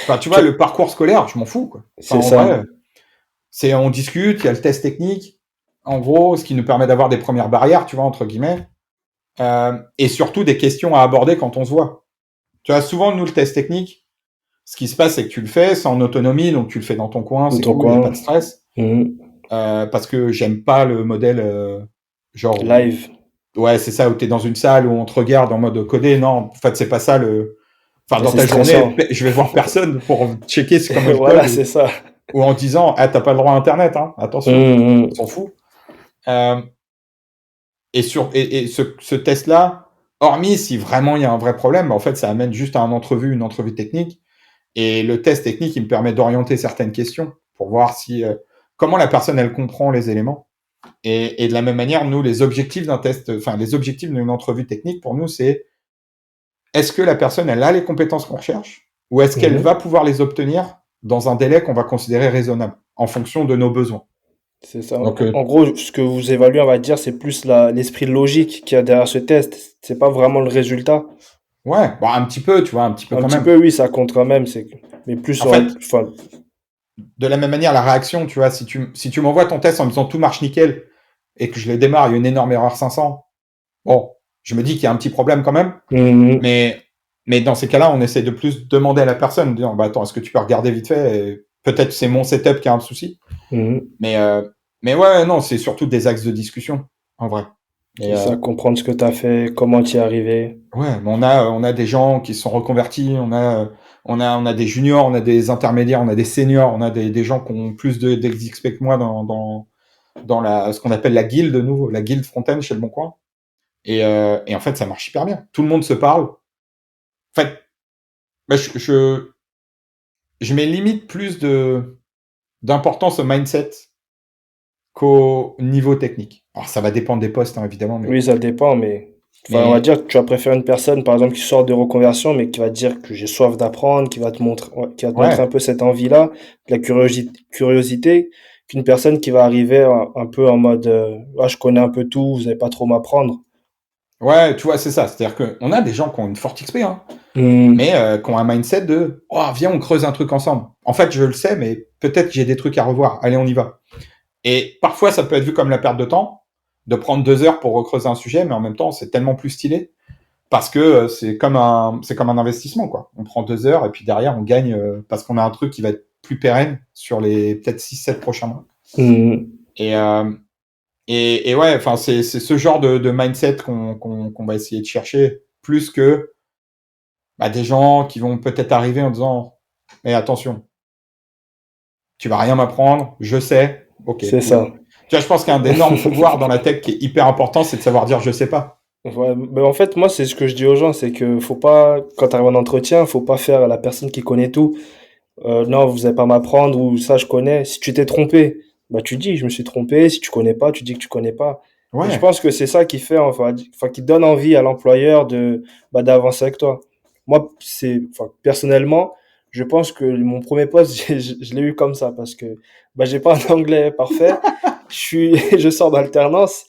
Enfin, tu vois, Tu- le parcours scolaire, je m'en fous, quoi. Enfin, C'est en ça. vrai, on discute, il y a le test technique. En gros, ce qui nous permet d'avoir des premières barrières, tu vois, entre guillemets. Et surtout des questions à aborder quand on se voit. Tu vois, souvent, nous, le test technique, ce qui se passe, c'est que tu le fais, c'est en autonomie, donc tu le fais dans ton coin, Dans c'est ton cool, il n'y a pas coin. de stress. Mhm. Parce que j'aime pas le modèle genre Live. ouais, c'est ça, où tu es dans une salle où on te regarde en mode codé. Non, en fait, c'est pas ça le. Enfin, Là, dans c'est ta journée, stressant. je vais voir personne pour checker comment je Voilà, code c'est ça. ou en disant, ah, t'as pas le droit à Internet, hein, attention, on Mhm. s'en fout. Euh, et ce test-là, hormis si vraiment il y a un vrai problème, en fait, ça amène juste à une entrevue technique. Et le test technique, il me permet d'orienter certaines questions pour voir si comment la personne elle comprend les éléments. Et de la même manière, nous, les objectifs d'un test, enfin les objectifs d'une entrevue technique pour nous, c'est est-ce que la personne elle a les compétences qu'on recherche ou est-ce qu'elle va Mhm. pouvoir les obtenir dans un délai qu'on va considérer raisonnable en fonction de nos besoins. C'est ça. Donc En gros, ce que vous évaluez, on va dire, c'est plus l'esprit logique qu'il y a derrière ce test. C'est pas vraiment le résultat. ouais, bon, un petit peu, tu vois, un petit peu Un quand petit même. peu, oui, ça compte quand même. Mais plus, En fait, enfin, de la même manière, la réaction, tu vois, si tu m'envoies ton test en me disant tout marche nickel et que je le démarre, il y a une énorme erreur 500, bon, je me dis qu'il y a un petit problème quand même. mhm. Mais, mais dans ces cas-là, on essaie de plus demander à la personne, disant, bah attends, est-ce que tu peux regarder vite fait peut-être c'est mon setup qui a un souci. Mhm. Mais, euh, mais ouais, non, c'est surtout des axes de discussion, en vrai. Et C'est ça, comprendre ce que tu as fait, comment tu y es arrivé. ouais, mais on a des gens qui se sont reconvertis, on a des juniors, on a des intermédiaires, on a des seniors, on a des gens qui ont plus d'XP que moi dans ce qu'on appelle la guilde, nous, la guilde front-end chez Le Bon Coin. Et en fait, ça marche hyper bien. Tout le monde se parle. En fait, bah, je mets limite plus d'importance au mindset qu'au niveau technique. Alors, ça va dépendre des postes, hein, évidemment, Oui, ça dépend, mais enfin, on va mais dire que tu vas préférer une personne, par exemple, qui sort de reconversion, mais qui va te dire que j'ai soif d'apprendre, qui va te montrer, ouais, qui va te montrer un ouais, peu cette envie-là, de la curiosité, qu'une personne qui va arriver un peu en mode, ah, je connais un peu tout, vous n'allez pas trop m'apprendre. Ouais, tu vois, c'est ça. C'est-à-dire qu'on a des gens qui ont une forte XP, hein, mais qui ont un mindset de oh, viens, on creuse un truc ensemble. En fait, je le sais, mais peut-être que j'ai des trucs à revoir. Allez, on y va. Et parfois, ça peut être vu comme la perte de temps, de prendre 2 heures pour recreuser un sujet, mais en même temps, c'est tellement plus stylé parce que c'est comme un investissement, quoi. On prend 2 heures et puis derrière, on gagne parce qu'on a un truc qui va être plus pérenne sur les peut-être 6, 7 prochains mois. Et, euh, et ouais, enfin, c'est ce genre de mindset qu'on va essayer de chercher, plus que des gens qui vont peut-être arriver en disant, mais attention, tu vas rien m'apprendre, je sais, ok, C'est cool. ça. Tu vois, je pense qu'il y a un énorme pouvoir dans la tech qui est hyper important, c'est de savoir dire je sais pas. Ouais, mais en fait, moi, c'est ce que je dis aux gens, c'est que faut pas, quand tu arrives en entretien, faut pas faire la personne qui connaît tout. Non, vous n'allez pas m'apprendre ou ça, je connais. Si tu t'es trompé, bah tu dis, je me suis trompé. Si tu connais pas, tu dis que tu connais pas. Et je Ouais, pense que c'est ça qui fait, enfin, qui donne envie à l'employeur d'avancer avec toi. Moi, personnellement, je pense que mon premier poste, je l'ai eu comme ça parce que, j'ai pas un anglais parfait. Je sors d'alternance.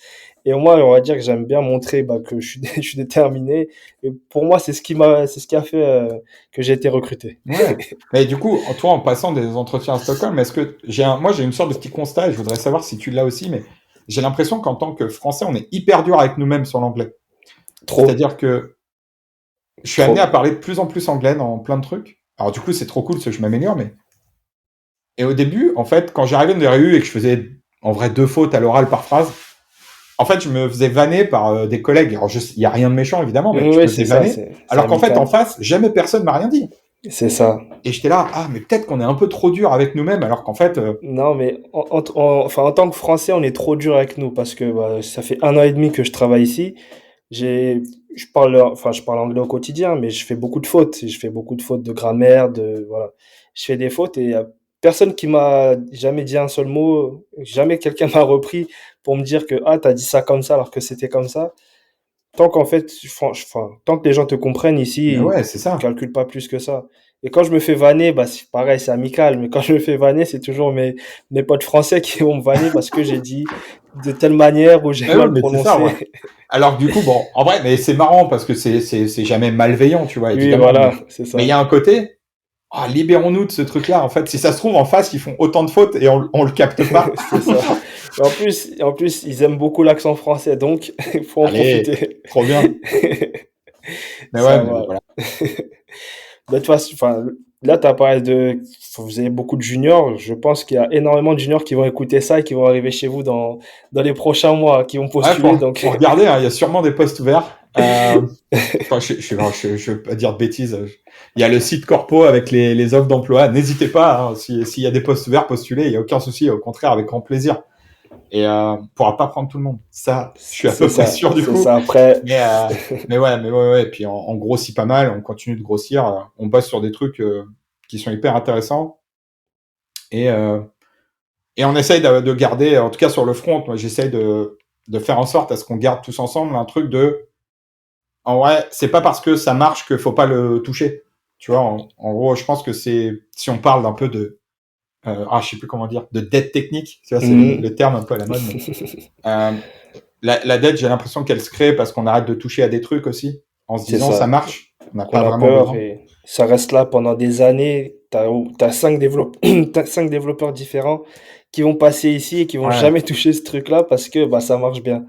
Et moi, on va dire que j'aime bien montrer, que je suis déterminé. Et pour moi, c'est ce qui a fait, que j'ai été recruté. ouais. Mais du coup, toi, en passant des entretiens à Stockholm, est-ce que moi, j'ai une sorte de petit constat et je voudrais savoir si tu l'as aussi, mais j'ai l'impression qu'en tant que Français, on est hyper dur avec nous-mêmes sur l'anglais. Trop, C'est-à-dire que je suis amené à trop. parler de plus en plus anglais dans plein de trucs. Alors du coup, c'est trop cool parce que je m'améliore, mais et au début, en fait, quand j'arrivais dans des réunions et que je faisais en vrai 2 fautes à l'oral par phrase, en fait, je me faisais vanner par des collègues. Alors, il y a rien de méchant évidemment, mais je Oui, me faisais c'est ça, vanner. c'est Alors qu'en fait, en amical. face, jamais personne m'a rien dit. C'est ça. Et j'étais là, ah, mais peut-être qu'on est un peu trop dur avec nous-mêmes, alors qu'en fait, Non, mais en tant que Français, on est trop dur avec nous parce que ça fait 1 an et demi que je travaille ici. Je parle anglais au quotidien, mais je fais beaucoup de fautes. Je fais beaucoup de fautes de grammaire, voilà. Je fais des fautes et il y a personne qui m'a jamais dit un seul mot. Jamais quelqu'un m'a repris pour me dire que, ah, t'as dit ça comme ça alors que c'était comme ça. Tant qu'en fait, tant que les gens te comprennent mais ici, ouais, c'est ils ça. calculent pas plus que ça. Et quand je me fais vanner, c'est pareil, c'est amical, mais quand je me fais vanner, c'est toujours mes potes français qui vont me vanner parce que j'ai dit de telle manière ou j'ai Mais oui, mal mais c'est ça, ouais. prononcé. Alors du coup, bon, en vrai, mais c'est marrant parce que c'est jamais malveillant, tu vois, Oui, évidemment, voilà, c'est mais il ça. y a un côté, ah, libérons-nous de ce truc-là. En fait, si ça se trouve en face, ils font autant de fautes et on le capte pas. C'est ça. En plus, ils aiment beaucoup l'accent français, donc il faut en Allez, profiter. trop bien. Mais ouais, Ça mais va. voilà. De toute façon, là, tu as parlé vous avez beaucoup de juniors. Je pense qu'il y a énormément de juniors qui vont écouter ça et qui vont arriver chez vous dans les prochains mois, qui vont Ouais, postuler. Donc, faut regarder, hein, il y a sûrement des postes ouverts. Enfin, je veux pas dire de bêtises. Il y a le site Corpo avec les offres d'emploi. N'hésitez pas, hein, s'il y a des postes ouverts, postulez. Il y a aucun souci. Au contraire, avec grand plaisir. Et on pourra pas prendre tout le monde. Ça, je suis à peu près sûr du c'est coup. ça. Après, Mais, euh, mais ouais. Et puis on grossit pas mal. On continue de grossir. On bosse sur des trucs qui sont hyper intéressants. Et, euh, et on essaye de garder, en tout cas sur le front, moi j'essaye de faire en sorte à ce qu'on garde tous ensemble un truc de en vrai, c'est pas parce que ça marche qu'il faut pas le toucher. Tu vois, en gros, je pense que c'est si on parle d'un peu de je sais plus comment dire, de dette technique, tu vois, c'est mhm. le terme un peu à la mode, mais euh, la dette, j'ai l'impression qu'elle se crée parce qu'on arrête de toucher à des trucs aussi, en se C'est disant ça ça. marche, on n'a Qu'on pas a vraiment peur besoin. et ça reste là pendant des années. T'as t'as 5 développeurs différents qui vont passer ici et qui vont Ouais, jamais toucher ce truc-là parce que ça marche bien.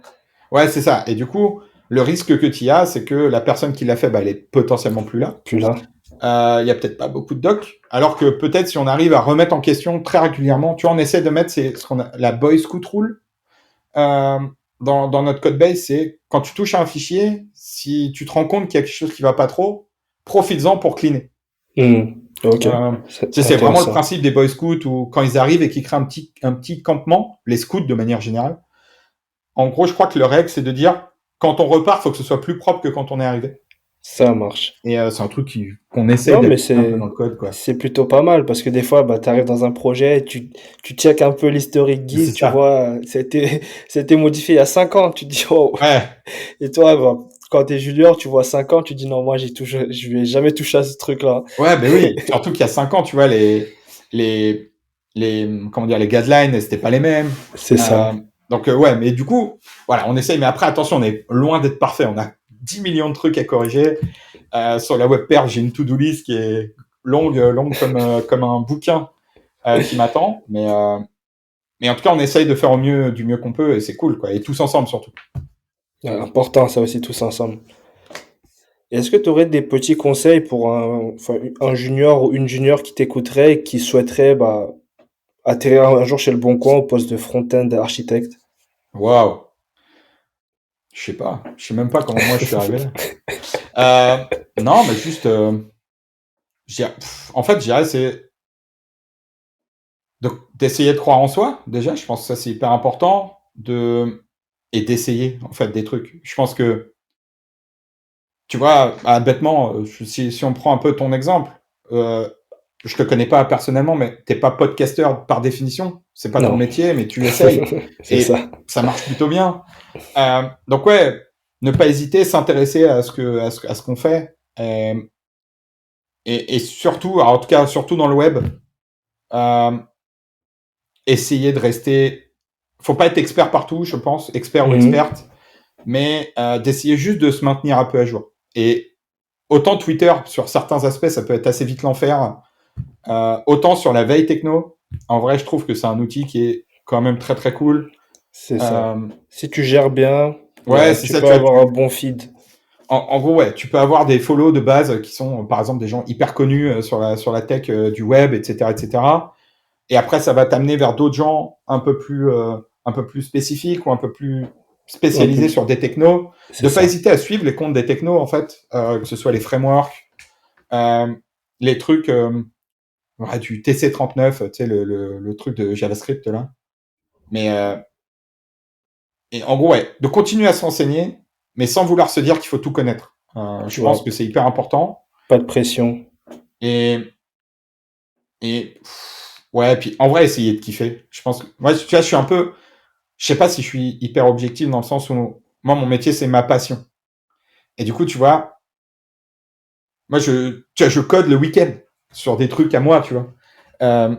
ouais, c'est ça. Et du coup, le risque que tu as, c'est que la personne qui l'a fait, elle est potentiellement plus là. Plus là. Il y a peut-être pas beaucoup de docs, alors que peut-être si on arrive à remettre en question très régulièrement, tu vois, on essaie de mettre ce qu'on a, la Boy Scout Rule euh, dans notre code base, c'est quand tu touches à un fichier, si tu te rends compte qu'il y a quelque chose qui va pas trop, profites-en pour cleaner. Mhm. Ok. Euh, C'est c'est vraiment le intéressant. principe des Boy Scouts où quand ils arrivent et qu'ils créent un petit campement, les scouts de manière générale. En gros, je crois que le règle, c'est de dire quand on repart, il faut que ce soit plus propre que quand on est arrivé. Ça marche. Et c'est un truc qu'on essaye Non, mais d'appliquer un peu dans le code, quoi. c'est plutôt pas mal parce que des fois, tu arrives dans un projet, tu check un peu l'historique C'est guide, tu ça. vois, ça a été modifié il y a 5 ans, tu te dis, oh. Ouais, Et toi, quand t'es junior, tu vois 5 ans, tu te dis, non, moi, je vais jamais toucher à ce truc-là. ouais, ben oui. Surtout qu'il y a 5 ans, tu vois, les, comment dire, les guidelines, c'était pas les mêmes. C'est Euh, ça. Donc, ouais, mais du coup, voilà, on essaye. Mais après, attention, on est loin d'être parfait. On a 10 millions de trucs à corriger. Sur la webperf, j'ai une to-do list qui est longue comme un bouquin qui m'attend. Mais en tout cas, on essaye de faire du mieux qu'on peut et c'est cool, quoi. Et tous ensemble, surtout. Important, ça aussi, tous ensemble. Est-ce que tu aurais des petits conseils pour un junior ou une junior qui t'écouterait et qui souhaiterait atterrir un jour chez Le Bon Coin au poste de front-end architecte? Waouh. Je sais pas. Je sais même pas comment moi je suis arrivé là. Non, mais juste. En fait, je dirais, c'est d'essayer de croire en soi, déjà. Je pense que ça, c'est hyper important. Et d'essayer, en fait, des trucs. Je pense que, tu vois, bêtement, si on prend un peu ton exemple, je te connais pas personnellement, mais t'es pas podcasteur par définition. C'est pas ton Non, métier, mais tu essayes. c'est Et ça. ça marche plutôt bien. Donc ouais, ne pas hésiter, s'intéresser à ce qu'on fait. Et surtout, alors en tout cas, surtout dans le web, euh, essayer de rester. Faut pas être expert partout, je pense, expert ou Mhm. experte, mais d'essayer juste de se maintenir un peu à jour. Et autant Twitter, sur certains aspects, ça peut être assez vite l'enfer. Autant sur la veille techno, en vrai, je trouve que c'est un outil qui est quand même très très cool. C'est ça. Euh, Si tu gères bien, ouais, bah, c'est tu ça, peux tu vois. avoir un bon feed. En gros, ouais, tu peux avoir des follow de base qui sont, par exemple, des gens hyper connus sur la tech du web, etc., etc. Et après, ça va t'amener vers d'autres gens un peu plus spécifiques ou un peu plus Un peu, spécialisés sur des technos. c'est De pas ça. hésiter à suivre les comptes des technos, en fait, que ce soit les frameworks, euh, les trucs ouais, du TC39, tu sais, le truc de JavaScript là. Mais et en gros, ouais, de continuer à s'enseigner, mais sans vouloir se dire qu'il faut tout connaître. Je pense Ouais, que c'est hyper important. pas de pression. Et, ouais, puis en vrai, essayer de kiffer. Je pense que moi, tu vois, je suis un peu, je sais pas si je suis hyper objectif dans le sens où moi, mon métier, c'est ma passion. Et du coup, tu vois, moi, tu vois, je code le week-end sur des trucs à moi, tu vois. Euh,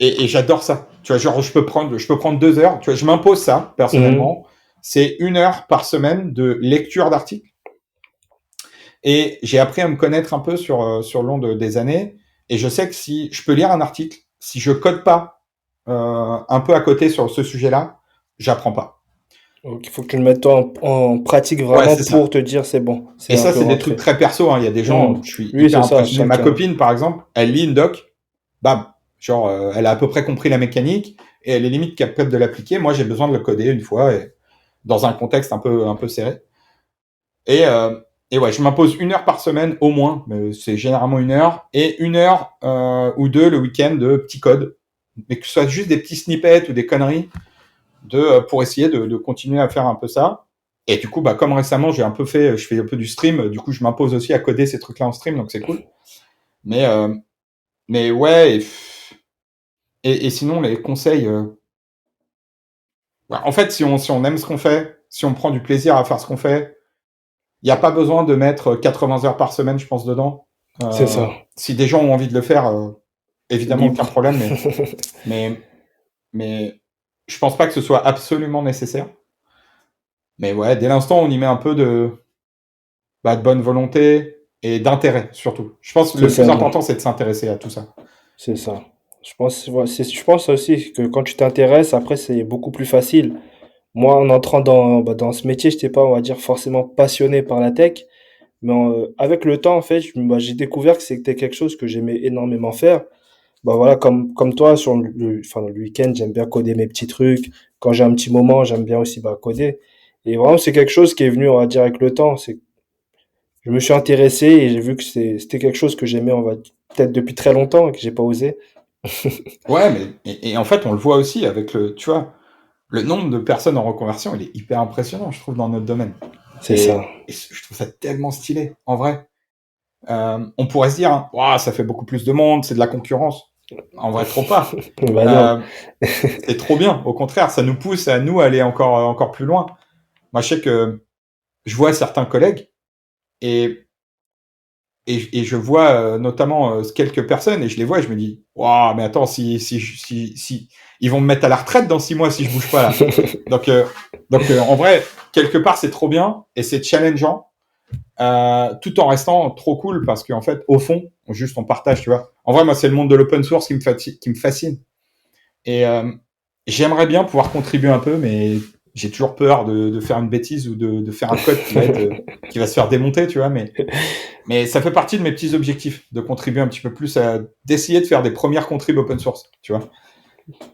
et j'adore ça. Tu vois, genre, je peux prendre 2 heures. Tu vois, je m'impose ça, Mhm. personnellement. C'est 1 heure par semaine de lecture d'articles. Et j'ai appris à me connaître un peu sur le long des années. Et je sais que si je peux lire un article, si je code pas un peu à côté sur ce sujet-là, j'apprends pas. Donc, il faut que tu le mettes en pratique Ouais, vraiment c'est pour ça. te dire c'est bon, c'est Et un ça, peu c'est des trucs rentré. très perso. Hein. Il y a des gens, Mhm. je suis Oui, hyper c'est ça, impressionné. Ma chacun. copine, par exemple, elle lit une doc, bam, genre, elle a à peu près compris la mécanique et elle est limite capable de l'appliquer. Moi, j'ai besoin de le coder une fois et dans un contexte un peu serré. Et, euh, et ouais, je m'impose 1 heure par semaine au moins, mais c'est généralement 1 heure, et 1 heure ou deux le week-end de petits codes, mais que ce soit juste des petits snippets ou des conneries pour essayer de continuer à faire un peu ça. Et du coup, bah, comme récemment, je fais un peu du stream, du coup, je m'impose aussi à coder ces trucs-là en stream, donc c'est cool. Mais, euh, mais ouais, et sinon, les conseils, ouais, en fait, si on aime ce qu'on fait, si on prend du plaisir à faire ce qu'on fait, il n'y a pas besoin de mettre 80 heures par semaine, je pense, dedans. C'est ça. Si des gens ont envie de le faire, évidemment, aucun Libre. problème, mais, mais je pense pas que ce soit absolument nécessaire. Mais ouais, dès l'instant où on y met un peu de bonne volonté et d'intérêt, surtout. Je pense que C'est le plus ça, important, c'est de s'intéresser à tout ça. c'est ça. Je pense aussi que quand tu t'intéresses, après, c'est beaucoup plus facile. Moi, en entrant dans ce métier, je n'étais pas, on va dire, forcément passionné par la tech. Mais avec le temps, en fait, j'ai découvert que c'était quelque chose que j'aimais énormément faire. Bah voilà, comme toi, enfin, le week-end, j'aime bien coder mes petits trucs. Quand j'ai un petit moment, j'aime bien aussi coder. Et vraiment, c'est quelque chose qui est venu, on va dire, avec le temps. Je me suis intéressé et j'ai vu que c'était quelque chose que j'aimais, on va peut-être depuis très longtemps et que j'ai pas osé. Ouais, et en fait, on le voit aussi avec tu vois, le nombre de personnes en reconversion, il est hyper impressionnant, je trouve, dans notre domaine. C'est ça. Et je trouve ça tellement stylé, en vrai. On pourrait se dire, hein, ouah, ça fait beaucoup plus de monde, c'est de la concurrence. En vrai, trop pas. Bah non. Euh, c'est trop bien. Au contraire, ça nous pousse à nous aller encore plus loin. Moi, je sais que je vois certains collègues et et je vois notamment quelques personnes et je les vois et je me dis, waouh, mais attends, si ils vont me mettre à la retraite dans 6 mois si je bouge pas là. Donc en vrai, quelque part, c'est trop bien et c'est challengeant, tout en restant trop cool parce qu'en fait, au fond, juste on partage, tu vois. En vrai, moi, c'est le monde de l'open source qui me fascine. Et j'aimerais bien pouvoir contribuer un peu, mais j'ai toujours peur de faire une bêtise ou de faire un code qui va se faire démonter, tu vois. Mais ça fait partie de mes petits objectifs, de contribuer un petit peu plus d'essayer de faire des premières contribs open source, tu vois.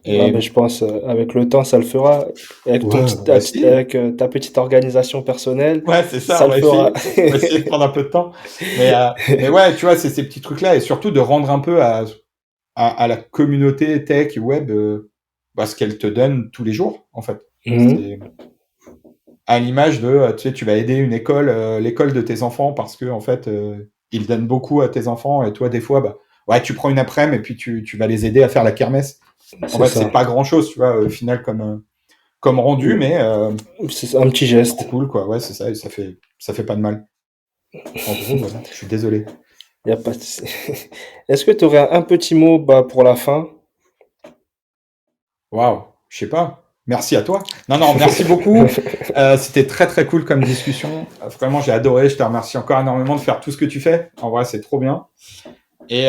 Ouais, ben, Et je pense avec le temps, ça le fera. Avec ouais, on va essayer. avec ta petite organisation personnelle, Ouais, c'est ça, ça on le va fera. essayer. On va essayer de prendre un peu de temps. Mais ouais, tu vois, c'est ces petits trucs-là et surtout de rendre un peu à la communauté tech web bah, ce qu'elle te donne tous les jours, en fait. Mhm. C'est à l'image de, tu sais, tu vas aider une école, l'école de tes enfants parce que en fait, ils donnent beaucoup à tes enfants et toi, des fois, bah, ouais, tu prends une après-midi et puis tu vas les aider à faire la kermesse. En C'est fait, c'est ça. pas grand-chose, tu vois, au final, comme rendu, mais C'est un petit trop geste. cool, quoi. Ouais, c'est ça, et ça fait pas de mal. En gros, voilà. Je suis désolé. Y a pas de souci. Est-ce que tu aurais un petit mot bah, pour la fin? Waouh, je sais pas. Merci à toi. Non, non, merci beaucoup. C'était très très cool comme discussion. Vraiment, j'ai adoré. Je te remercie encore énormément de faire tout ce que tu fais. En vrai, c'est trop bien. Et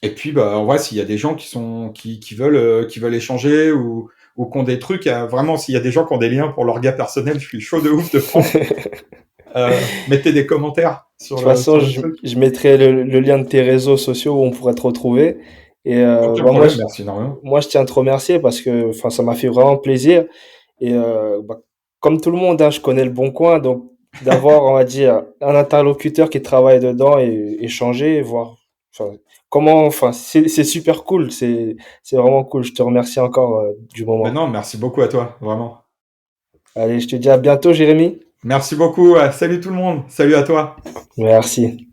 et puis, bah, en vrai, s'il y a des gens qui veulent échanger ou qui ont des trucs, vraiment, s'il y a des gens qui ont des liens pour leur gars personnel, je suis chaud de ouf de prendre. Mettez des commentaires De toute sur le façon, sur le truc. je mettrai le lien de tes réseaux sociaux où on pourrait te retrouver. Et Aucun bah, problème, merci énormément. moi, je tiens à te remercier parce que enfin, ça m'a fait vraiment plaisir. Et bah, comme tout le monde, hein, je connais le Bon Coin, donc d'avoir, on va dire, un interlocuteur qui travaille dedans et échanger, voir enfin, comment, enfin, c'est super cool, c'est vraiment cool. Je te remercie encore du Ben moment. non, merci beaucoup à toi, vraiment. Allez, je te dis à bientôt, Jérémy. Merci beaucoup. Salut tout le monde. Salut à toi. Merci.